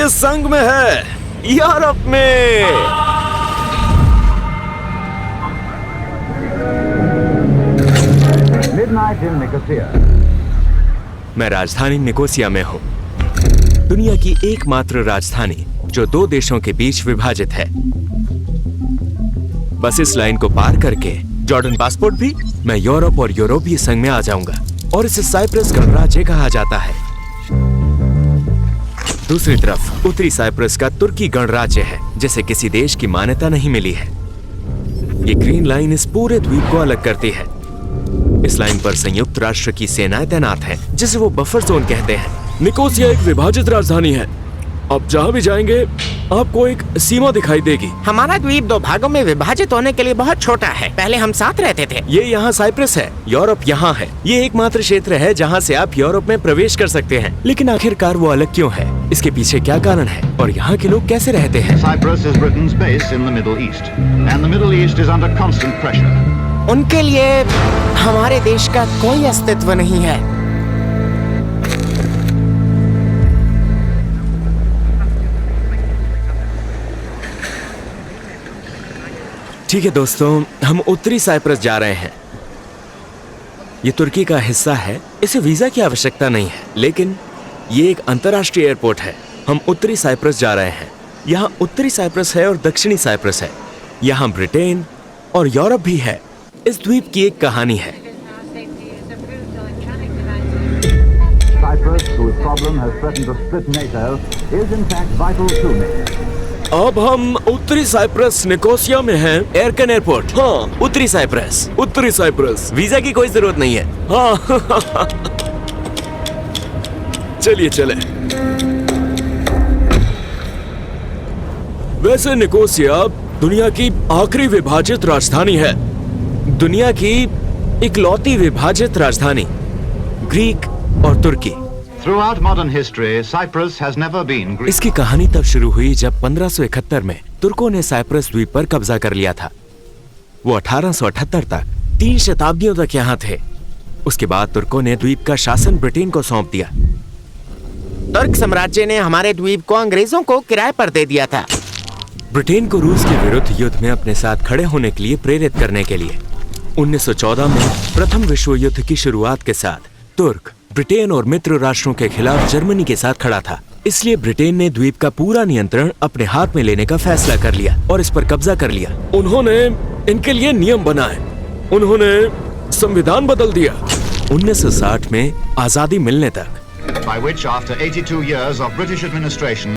संग में है, यूरोप में। मैं राजधानी निकोसिया में हूँ, दुनिया की एकमात्र राजधानी जो दो देशों के बीच विभाजित है। बस इस लाइन को पार करके जॉर्डन पासपोर्ट भी मैं यूरोप और यूरोपीय संघ में आ जाऊंगा और इसे साइप्रस गणराज्य कहा जाता है। दूसरी तरफ उत्तरी साइप्रस का तुर्की गणराज्य है जिसे किसी देश की मान्यता नहीं मिली है। ये ग्रीन लाइन इस पूरे द्वीप को अलग करती है। इस लाइन पर संयुक्त राष्ट्र की सेनाएं तैनात हैं, जिसे वो बफर जोन कहते हैं। निकोसिया एक विभाजित राजधानी है। अब जहाँ भी जाएंगे आपको एक सीमा दिखाई देगी। हमारा द्वीप दो भागों में विभाजित होने के लिए बहुत छोटा है। पहले हम साथ रहते थे। ये यहाँ साइप्रस है, यूरोप यहाँ है। ये एकमात्र क्षेत्र है जहाँ से आप यूरोप में प्रवेश कर सकते हैं। लेकिन आखिरकार वो अलग क्यों है? इसके पीछे क्या कारण है और यहाँ के लोग कैसे रहते हैं? Cyprus is Britain's base in the Middle East, and the Middle East is under constant pressure. उनके लिए हमारे देश का कोई अस्तित्व नहीं है। ठीक है दोस्तों, हम उत्तरी साइप्रस जा रहे हैं। ये तुर्की का हिस्सा है, इसे वीजा की आवश्यकता नहीं है, लेकिन ये एक अंतर्राष्ट्रीय एयरपोर्ट है। हम उत्तरी साइप्रस जा रहे हैं। यहाँ उत्तरी साइप्रस है और दक्षिणी साइप्रस है। यहाँ ब्रिटेन और यूरोप भी है। इस द्वीप की एक कहानी है। अब हम उत्तरी साइप्रस निकोसिया में हैं। एयरकन एयरपोर्ट। हाँ, उत्तरी साइप्रस। उत्तरी साइप्रस वीजा की कोई जरूरत नहीं है। हाँ चलिए चले। वैसे निकोसिया दुनिया की आखिरी विभाजित राजधानी है। दुनिया की इकलौती विभाजित राजधानी। ग्रीक और तुर्की। Throughout modern history, Cyprus has never been Greek. इसकी कहानी तब शुरू हुई जब 1571 में तुर्कों ने साइप्रस द्वीप पर कब्जा कर लिया था। वो 1878 तक 3 शताब्दियों तक यहाँ थे। उसके बाद तुर्कों ने द्वीप का शासन ब्रिटेन को सौंप दिया। तुर्क साम्राज्य ने हमारे द्वीप को अंग्रेजों को किराए पर दे दिया था। ब्रिटेन को रूस के विरुद्ध युद्ध में अपने साथ खड़े होने के लिए प्रेरित करने के लिए 1914 में प्रथम विश्व युद्ध की शुरुआत के साथ तुर्क ब्रिटेन और मित्र राष्ट्रों के खिलाफ जर्मनी के साथ खड़ा था। इसलिए ब्रिटेन ने द्वीप का पूरा नियंत्रण अपने हाथ में लेने का फैसला कर लिया और इस पर कब्जा कर लिया। उन्होंने इनके लिए नियम बनाए, उन्होंने संविधान बदल दिया। 1960 में आजादी मिलने तक By which, after 82 years of British administration,